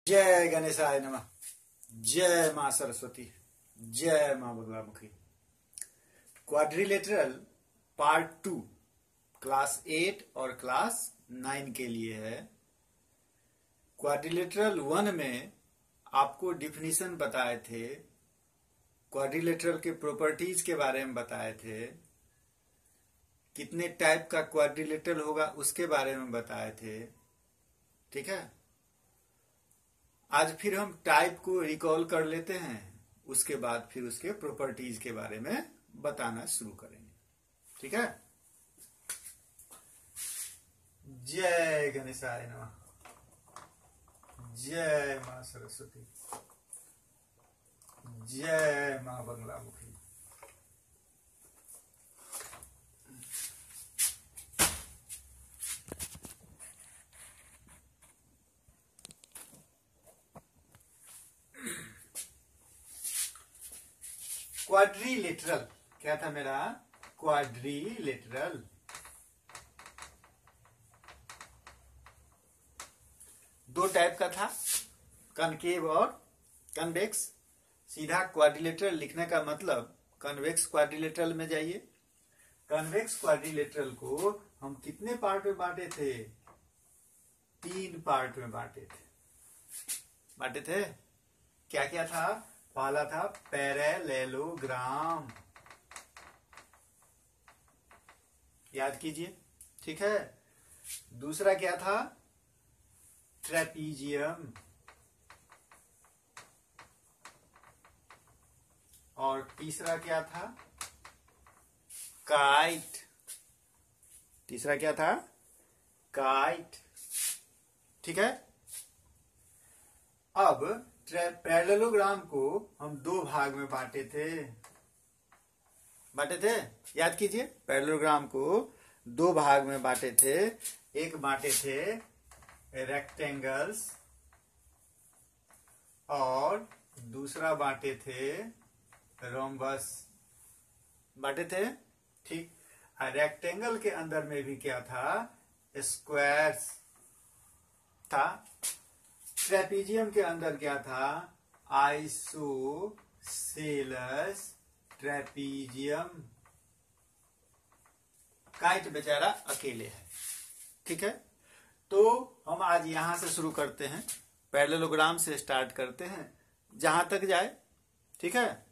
जय गणेशाय नमः। जय मां सरस्वती। जय मां बगलामुखी। क्वाड्रिलेटरल पार्ट 2 क्लास 8 और क्लास 9 के लिए है। क्वाड्रिलेटरल 1 में आपको डिफिनीशन बताए थे, क्वाड्रिलेटरल के प्रॉपर्टीज के बारे में बताए थे, कितने टाइप का क्वाड्रिलेटरल होगा उसके बारे में बताए थे। ठीक है, आज फिर हम टाइप को रिकॉल कर लेते हैं, उसके बाद फिर उसके प्रॉपर्टीज के बारे में बताना शुरू करेंगे। ठीक है, जय गणेशाय नमः। जय मां सरस्वती। जय मां बगलामुखी। क्वाड्रिलेटरल क्या था मेरा? क्वाड्रिलेटरल दो टाइप का था, कनकेव और कन्वेक्स। सीधा क्वाड्रिलेटरल लिखने का मतलब कन्वेक्स क्वाड्रिलेटरल में जाइए। कन्वेक्स क्वाड्रिलेटरल को हम कितने पार्ट में बांटे थे? 3 पार्ट में बांटे थे। क्या क्या था? पहला था पैरेललोग्राम, याद कीजिए। ठीक है, दूसरा क्या था? ट्रेपीजियम, और तीसरा क्या था? काइट। तीसरा क्या था? काइट। ठीक है, अब पैरेललोग्राम को हम 2 भाग में बांटे थे। याद कीजिए, पैरेललोग्राम को 2 भाग में बांटे थे। एक बांटे थे रेक्टेंगल्स और दूसरा बांटे थे रोम्बस। बांटे थे, ठीक। रेक्टेंगल के अंदर में भी क्या था? स्क्वायर्स था। ट्रेपीजियम के अंदर क्या था? Isosceles trapezium. काइट बेचारा अकेले है। ठीक है, तो हम आज यहां से शुरू करते हैं, पैरेललोग्राम से स्टार्ट करते हैं, जहां तक जाए। ठीक है,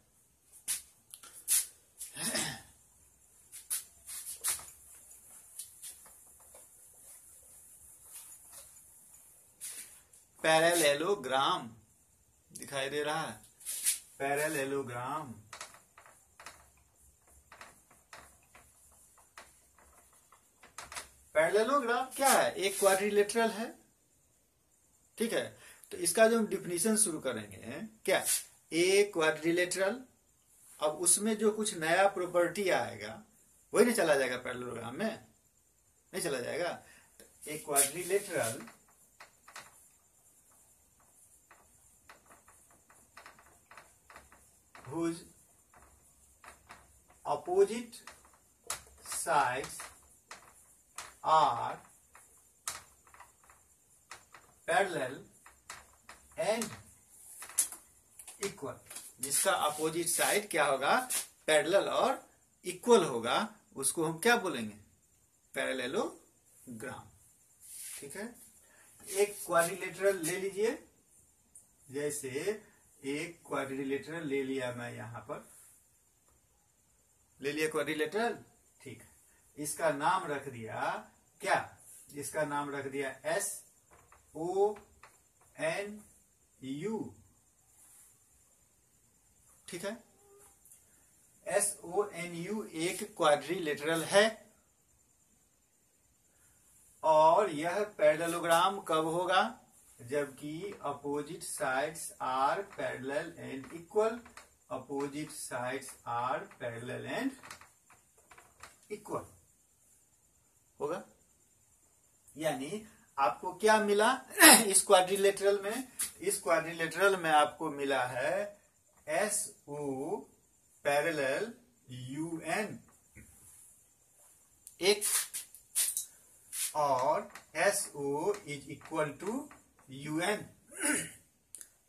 पैरेललोग्राम दिखाई दे रहा है। पैरेललोग्राम क्या है? एक क्वाड्रिलेटरल है। ठीक है, तो इसका जो हम डिफिनीशन शुरू करेंगे, क्या? एक क्वाड्रिलेटरल, अब उसमें जो कुछ नया प्रॉपर्टी आएगा वही नहीं चला जाएगा पैरेललोग्राम में? नहीं चला जाएगा। तो एक quadrilateral whose opposite sides are parallel and equal, जिसका अपोजिट साइड क्या होगा? पैरेलल और इक्वल होगा, उसको हम क्या बोलेंगे? पैरेललोग्राम। ठीक है, एक क्वाड्रिलेटरल ले लीजिए। जैसे एक क्वाड्रिलेटरल ले लिया मैं, यहां पर ले लिया क्वाड्रिलेटरल। ठीक है, इसका नाम रख दिया क्या? इसका नाम रख दिया SONU। ठीक है, SONU एक क्वाड्रिलेटरल है। और यह पैरेललोग्राम कब होगा? जबकि opposite sides are parallel and equal. Opposite sides are parallel and equal होगा। यानी आपको क्या मिला इस क्वाड्रिलेटरल में? इस क्वाड्रिलेटरल में आपको मिला है SO पैरेलल UN एक, और SO is equal to UN।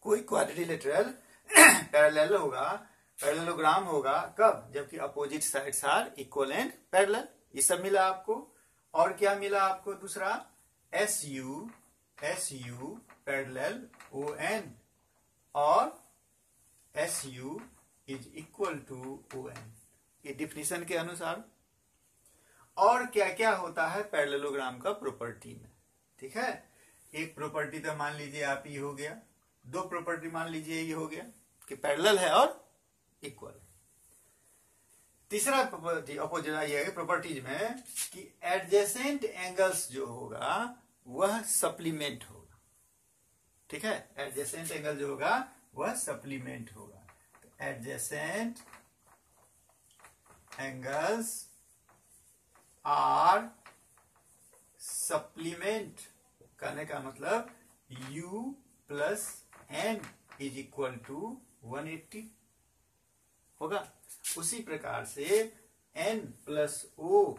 कोई क्वाड्रिलेटरल पैरेलल होगा, पैरेललोग्राम होगा कब? जबकि opposite sides are equal and parallel. ये सब मिला आपको। और क्या मिला आपको? दूसरा SU पैरेलल ON और SU is equal to ON, ये डिफिनीशन के अनुसार। और क्या क्या होता है पैरेललोग्राम का प्रॉपर्टी में? ठीक है, एक प्रॉपर्टी तो मान लीजिए आप ये हो गया, दो प्रॉपर्टी मान लीजिए ये हो गया कि पैरेलल है और इक्वल। तीसरा प्रॉपर्टी अपोजिट ये है प्रॉपर्टीज में कि एडजेसेंट एंगल्स जो होगा वह सप्लीमेंट होगा। ठीक है, एडजेसेंट एंगल जो होगा वह सप्लीमेंट होगा। तो एडजेसेंट एंगल्स आर सप्लीमेंट, कहने का मतलब U plus N is equal to 180 होगा। उसी प्रकार से N plus O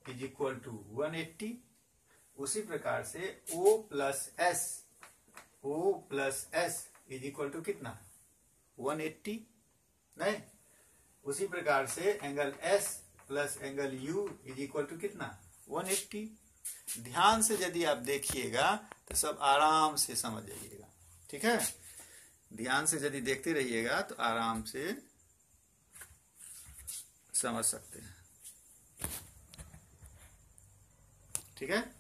is equal to 180। उसी प्रकार से O plus S is equal to कितना? 180 नहीं। उसी प्रकार से angle S plus angle U is equal to कितना? 180। ध्यान से यदि आप देखिएगा तो सब आराम से समझ जाइएगा। ठीक है, ध्यान से यदि देखते रहिएगा तो आराम से समझ सकते हैं। ठीक है,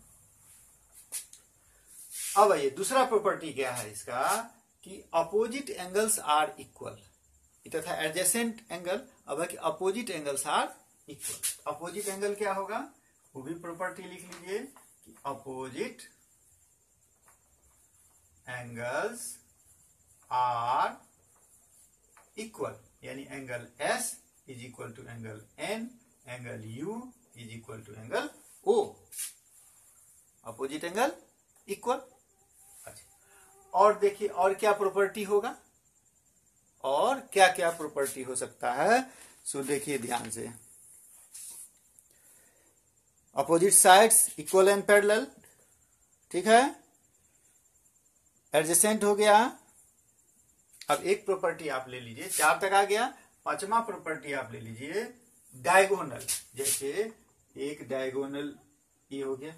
अब आइए दूसरा प्रॉपर्टी क्या है इसका कि अपोजिट एंगल्स आर इक्वल। इधर था एडजेसेंट एंगल, अब है कि opposite angles are equal. Opposite angle क्या होगा? वो भी प्रॉपर्टी लिख लीजिए कि अपोजिट एंगल्स आर इक्वल, यानी angle S is equal to angle N, angle U is equal to angle O। Opposite angle equal. अच्छा, और देखिए और क्या प्रॉपर्टी होगा, और क्या क्या प्रॉपर्टी हो सकता है? सो देखिए ध्यान से, opposite sides equal and parallel. ठीक है, एडजेसेंट हो गया। अब एक प्रॉपर्टी आप ले लीजिए, 4 तक आ गया। पांचवा प्रॉपर्टी आप ले लीजिए डायगोनल। जैसे एक डायगोनल ये हो गया।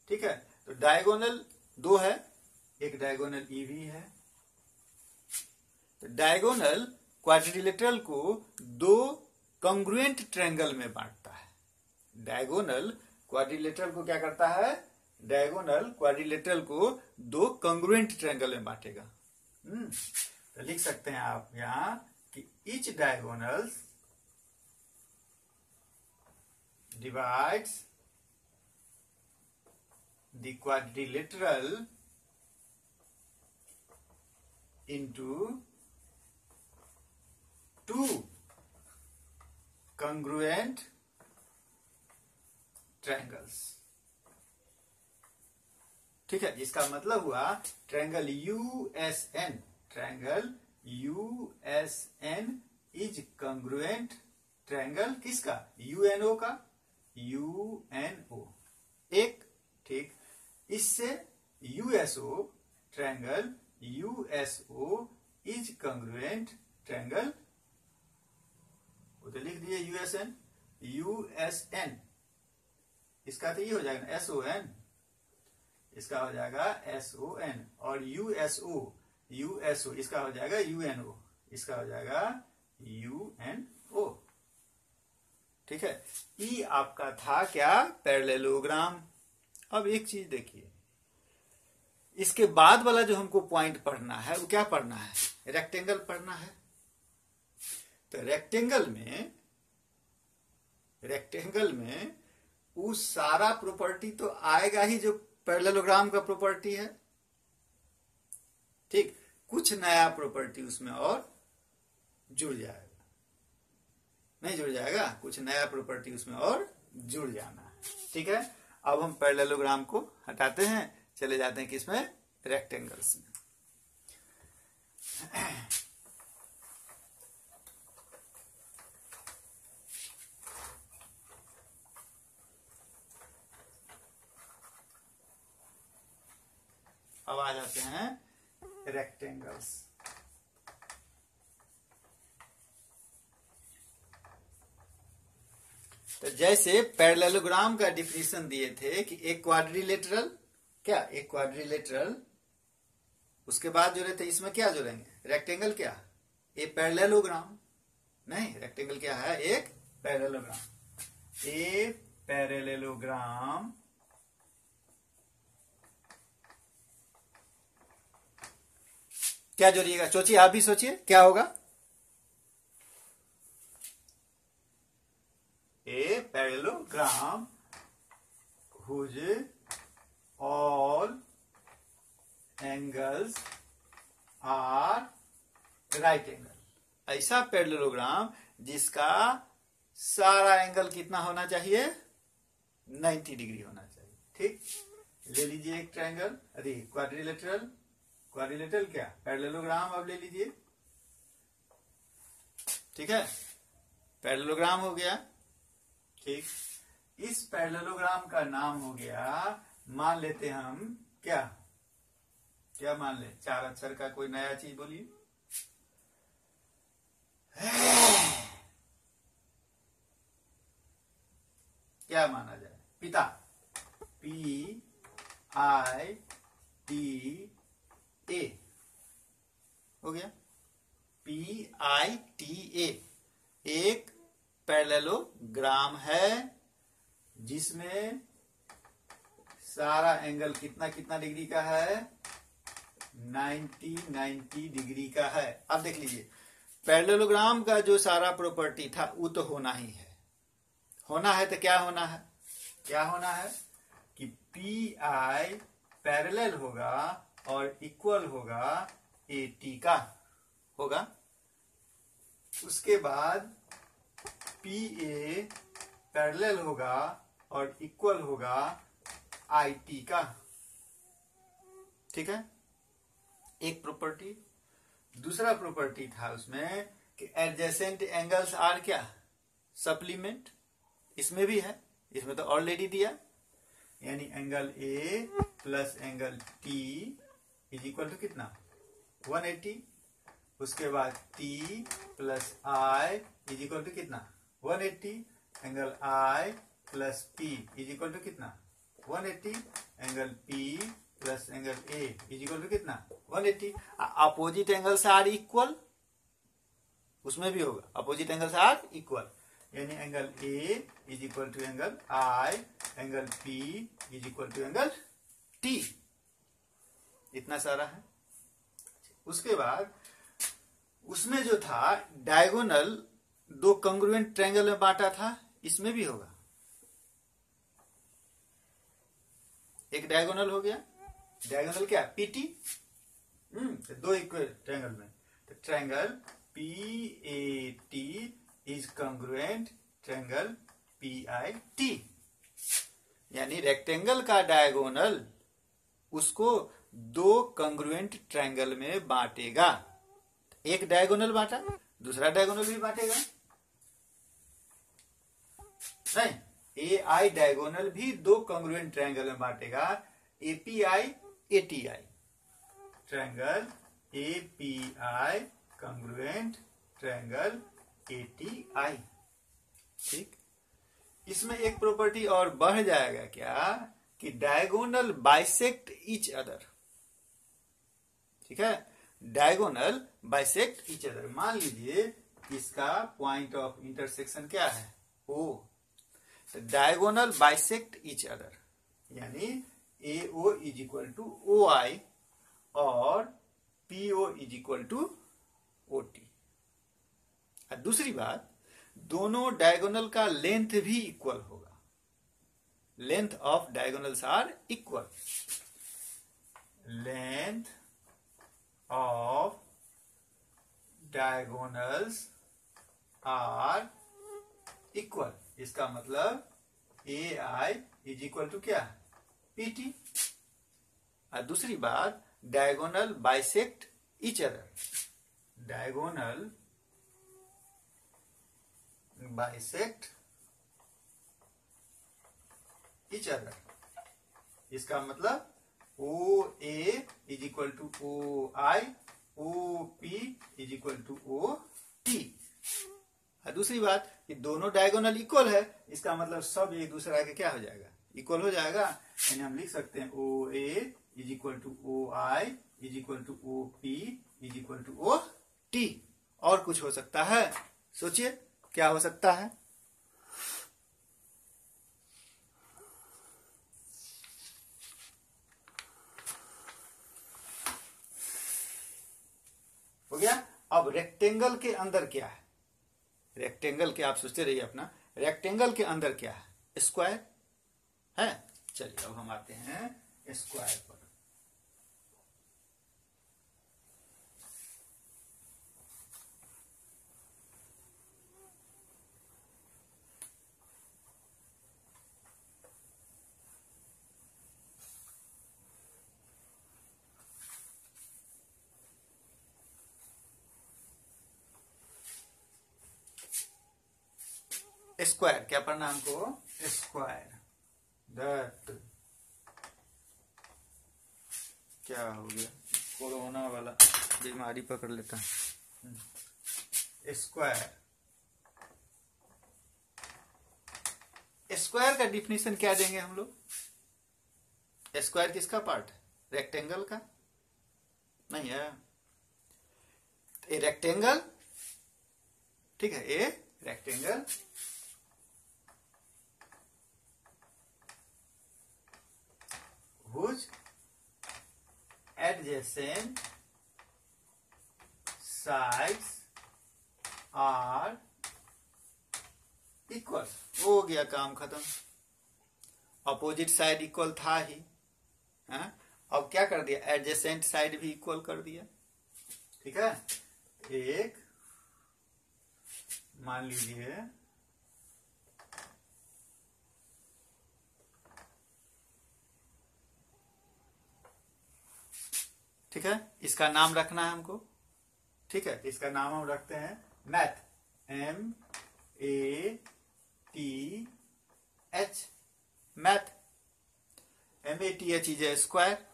ठीक है, तो डायगोनल 2 है, एक डायगोनल ई भी है। तो डायगोनल क्वाड्रिलेटरल को 2 कॉन्ग्रुएंट ट्रायंगल में बांटता है। डायगोनल क्वाड्रिलेटरल को क्या करता है? डायगोनल क्वाड्रिलेटरल को 2 कॉन्ग्रुएंट ट्रायंगल में बांटेगा। तो लिख सकते हैं आप यहां कि each diagonal divides the quadrilateral into 2 congruent triangles। ठीक है, जिसका मतलब हुआ triangle USN, triangle USN is congruent triangle किसका? UNO का, UNO एक। ठीक, इससे USO, triangle USO is congruent triangle, वो तो लिख दिए USN, USN इसका तो ये हो जाएगा SON, इसका हो जाएगा SON, और USO इसका हो जाएगा UNO, इसका हो जाएगा UNO। ठीक है, ये आपका था क्या? पैरेललोग्राम। अब एक चीज देखिए, इसके बाद वाला जो हमको पॉइंट पढ़ना है वो क्या पढ़ना है? रेक्टेंगल पढ़ना है। तो रेक्टेंगल में वो सारा प्रॉपर्टी तो आएगा ही जो पैरेललोग्राम का प्रॉपर्टी है। ठीक, कुछ नया प्रॉपर्टी उसमें और जुड़ जाएगा, नहीं जुड़ जाएगा, कुछ नया प्रॉपर्टी उसमें और जुड़ जाना है। ठीक है, अब हम पैरेललोग्राम को हटाते हैं, चले जाते हैं किसमें? रेक्टेंगल्स में। अब आ जाते हैं रेक्टेंगल्स। तो जैसे पैरेललोग्राम का डिफिनीशन दिए थे कि एक क्वाड्रिलेटरल, क्या एक क्वाड्रिलेटरल, उसके बाद जोड़े थे इसमें क्या जोड़ेंगे रेक्टेंगल, क्या ए पैरेललोग्राम, नहीं रेक्टेंगल क्या है एक पैरेललोग्राम। ए पैरेललोग्राम क्या जोड़िएगा, सोचिए आप भी सोचिए क्या होगा। A parallelogram whose all angles are right angle, ऐसा पैरेललोग्राम जिसका सारा एंगल कितना होना चाहिए 90 डिग्री होना चाहिए। ठीक, ले लीजिए एक ट्रायंगल, अरे क्वाड्रिलेटरल, क्वाड्रिलेटरल क्या पैरेललोग्राम, अब ले लीजिए। ठीक है, पैरेललोग्राम हो गया। ठीक, इस पैरेललोग्राम का नाम हो गया, मान लेते हम क्या क्या मान ले, 4 अक्षर का कोई नया चीज बोलिए। क्या माना जाए, पिता, PITA, हो गया PITA, एक पैरेललोग्राम है जिसमें सारा एंगल कितना कितना डिग्री का है 90 डिग्री का है। अब देख लीजिए पैरेललोग्राम का जो सारा प्रॉपर्टी था वो तो होना ही है, होना है तो क्या होना है, क्या होना है कि PI पैरेलल होगा और इक्वल होगा AT का होगा। उसके बाद PA पैरेलल होगा और इक्वल होगा IT का। ठीक है, एक प्रॉपर्टी। दूसरा प्रॉपर्टी था उसमें कि एडजेसेंट एंगल्स आर क्या सप्लीमेंट, इसमें भी है, इसमें तो ऑलरेडी दिया, यानी angle A plus angle T is equal to कितना 180। उसके बाद T plus I is equal to कितना 180, angle I plus P is equal to कितना 180, angle P plus angle A is equal to कितना 180। अपोजिट एंगल्स आर इक्वल, उसमें भी होगा opposite angles are equal, यानी angle A is equal to angle I, angle P is equal to angle T, इतना सारा है। उसके बाद उसमें जो था डायगोनल दो कंग्रुएंट ट्रायंगल में बांटा था, इसमें भी होगा। एक डायगोनल हो गया, डायगोनल क्या PT, दो इक्वल ट्रायंगल में, तो triangle PAT is congruent triangle PIT, यानी रेक्टेंगल का डायगोनल उसको दो कंग्रुएंट ट्रायंगल में बांटेगा। एक डायगोनल बांटा, दूसरा डायगोनल भी बांटेगा, नहीं AI डायगोनल भी दो कंग्रुएंट ट्रायंगल में बांटेगा, API ATI, triangle API congruent triangle ATI। ठीक, इसमें एक प्रॉपर्टी और बढ़ जाएगा क्या कि डायगोनल बाइसेक्ट ईच अदर। ठीक है, डायगोनल बाइसेक्ट ईच अदर। मान लीजिए इसका पॉइंट ऑफ इंटरसेक्शन क्या है O, तो डायगोनल बाइसेक्ट ईच अदर, यानी AO is equal to OI और PO is equal to OT। और दूसरी बात, दोनों डायगोनल का लेंथ भी इक्वल होगा, length of diagonals are equal, length of diagonals are equal. इसका मतलब AI इज इक्वल टू क्या PT। और दूसरी बात, diagonal bisect each other, diagonal bisect each other, इसका मतलब OA equal to O I, O P is equal to O T. दूसरी बात कि दोनों डायगोनल इक्वल है, इसका मतलब सब एक दूसरा के क्या हो जाएगा, इक्वल हो जाएगा। यानी हम लिख सकते हैं O A is equal to O I is equal to O P is equal to O T. और कुछ हो सकता है, सोचिए क्या हो सकता है। हो गया। अब रेक्टेंगल के अंदर क्या है, रेक्टेंगल के आप सोचते रहिए अपना, रेक्टेंगल के अंदर क्या है, स्क्वायर है। चलिए अब हम आते हैं स्क्वायर पर। स्क्वायर क्या पढ़ना हमको, स्क्वायर। दैट क्या हो गया, कोरोना वाला बीमारी पकड़ लेता है। स्क्वायर, स्क्वायर का डिफिनीशन क्या देंगे हम लोग, स्क्वायर किसका पार्ट है, रेक्टेंगल का नहीं है। ए रेक्टेंगल, ठीक है, a rectangle whose adjacent sides are equal। हो गया काम खत्म, अपोजिट साइड इक्वल था ही, है? अब क्या कर दिया, एडजेसेंट साइड भी इक्वल कर दिया। ठीक है, एक मान लीजिए ठीक है, इसका नाम रखना है हमको। ठीक है, इसका नाम हम रखते हैं math, M A T H, math. M A T H is a square.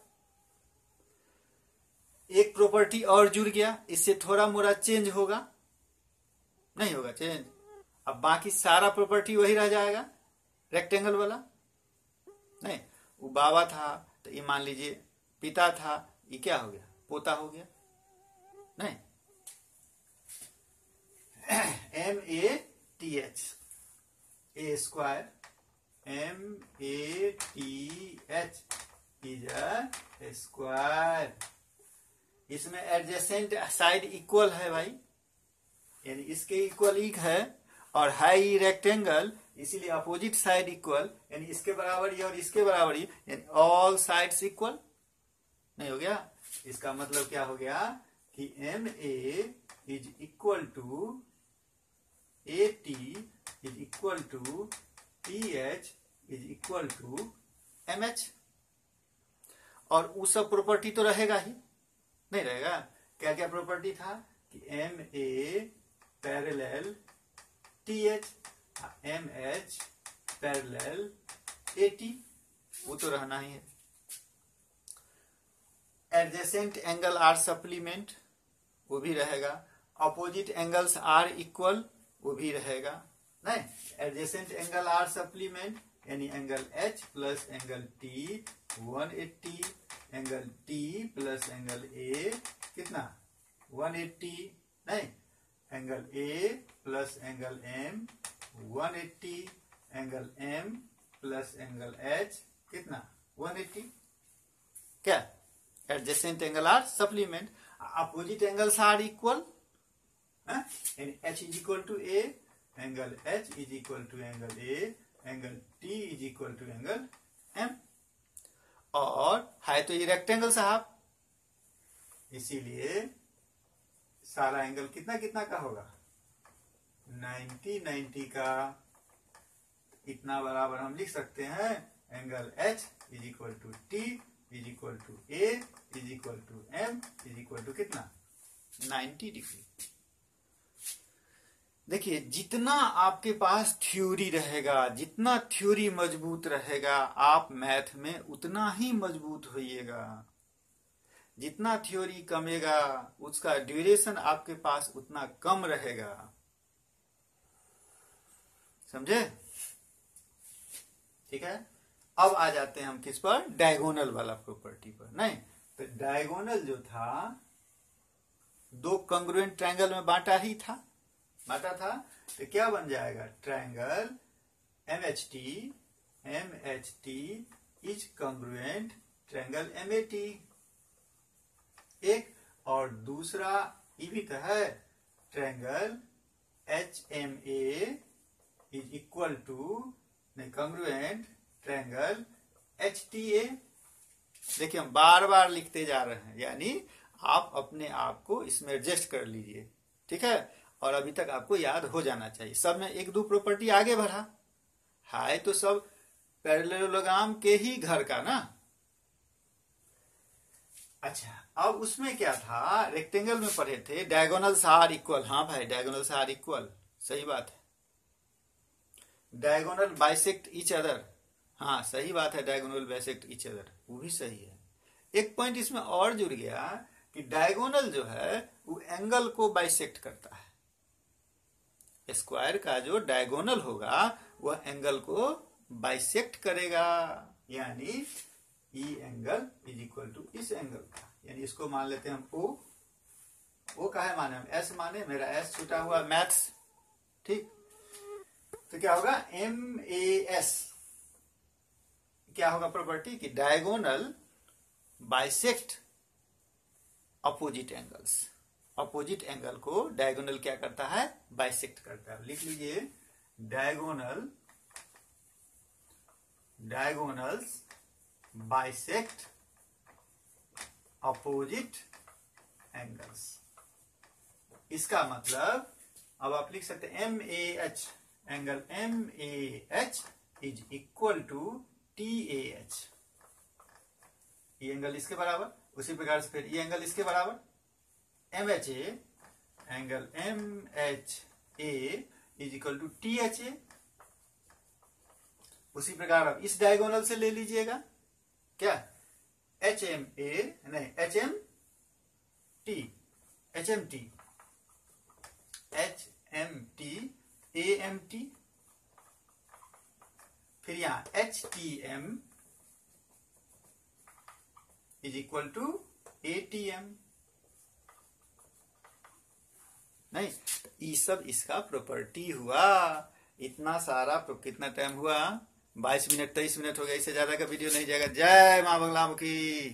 एक प्रॉपर्टी और जुड़ गया, इससे थोड़ा मोड़ा चेंज होगा, नहीं होगा चेंज। अब बाकी सारा प्रॉपर्टी वही रह जाएगा, रेक्टेंगल वाला नहीं। वो बाबा था तो ये मान लीजिए पिता था, ये क्या हो गया, पोता हो गया, नहीं। M A T H, a square, M A T H is a square. इसमें एडजेसेंट साइड इक्वल है भाई, यानी इसके इक्वल एक है, और है ही रेक्टेंगल, इसीलिए अपोजिट साइड इक्वल, यानी इसके बराबर ही और इसके बराबर ही, यानी ऑल साइड्स इक्वल। नहीं हो गया, इसका मतलब क्या हो गया कि M A is equal to A T is equal to T H is equal to M H. और वो सब प्रॉपर्टी तो रहेगा ही, नहीं रहेगा। क्या क्या प्रॉपर्टी था कि M A parallel T H, M H parallel A T, वो तो रहना ही है। एडजेसेंट एंगल आर सप्लीमेंट, वो भी रहेगा। अपोजिट एंगल्स आर इक्वल, वो भी रहेगा। नहीं, एडजेसेंट एंगल आर सप्लीमेंट यानी angle H plus angle T 180, angle T plus angle A कितना 180, नहीं, angle A plus angle M 180, angle M plus angle H कितना 180। क्या, adjacent angle are supplement, opposite angles are equal, H is equal to A, angle H is equal to angle A, angle T is equal to angle M. और है तो ये rectangle साहब, इसीलिए सारा angle कितना कितना का होगा 90 90 का। इतना बराबर हम लिख सकते हैं angle H is equal to T is equal to A is equal to M is equal to कितना 90 डिग्री। देखिए, जितना आपके पास थ्योरी रहेगा, जितना थ्योरी मजबूत रहेगा, आप मैथ में उतना ही मजबूत होइएगा। जितना थ्योरी कमेगा उसका ड्यूरेशन आपके पास उतना कम रहेगा। समझे? ठीक है। अब आ जाते हैं हम किस पर, डायगोनल वाला प्रॉपर्टी पर। नहीं तो डायगोनल जो था दो कंग्रुएंट ट्रायंगल में बांटा था, तो क्या बन जाएगा, triangle MHT is congruent triangle MAT। एक और दूसरा ये भी तो है, triangle HMA is equal to congruent triangle HTA। देखिए हम बार बार लिखते जा रहे हैं, यानी आप अपने आप को इसमें एडजस्ट कर लीजिए। ठीक है, और अभी तक आपको याद हो जाना चाहिए। सब में एक दो प्रॉपर्टी आगे बढ़ा है तो सब पैरेललोग्राम के ही घर का ना। अच्छा, अब उसमें क्या था, रेक्टेंगल में पढ़े थे डायगोनल्स आर इक्वल। हाँ भाई, डायगोनल्स आर इक्वल, सही बात है। डायगोनल बाइसेक्ट ईच अदर, हाँ सही बात है, डायगोनल बाइसेक्ट ईच अदर, वो भी सही है। एक पॉइंट इसमें और जुड़ गया कि डायगोनल जो है वो एंगल को बाइसेक्ट करता है। स्क्वायर का जो डायगोनल होगा वह एंगल को बाइसेक्ट करेगा, यानी ई एंगल इज इक्वल टू इस एंगल का। यानी इसको मान लेते हैं हम ओ का है माने हम एस माने, मेरा एस छूटा हुआ मैथ्स। ठीक, तो क्या होगा, MAS क्या होगा प्रॉपर्टी कि diagonal bisect opposite angles. Opposite angle को डायगोनल क्या करता है, बाइसेक्ट करता है। लिख लीजिए, डायगोनल्स बाइसेक्ट अपोजिट एंगल्स। इसका मतलब अब आप लिख सकते हैं MAH, angle MAH is equal to TAH। ये एंगल इसके बराबर, उसी प्रकार से फिर ये एंगल इसके बराबर MHA, angle MHA is equal to THA। उसी प्रकार अब इस डायगोनल से ले लीजिएगा क्या, HMA नहीं HMT AMT, फिर यहां HTM is equal to ATM। नहीं, ये सब इसका प्रॉपर्टी हुआ। इतना सारा कितना टाइम हुआ, 22 मिनट 23 मिनट हो गया, इससे ज्यादा का वीडियो नहीं जाएगा। जय मां बंगला मुखी।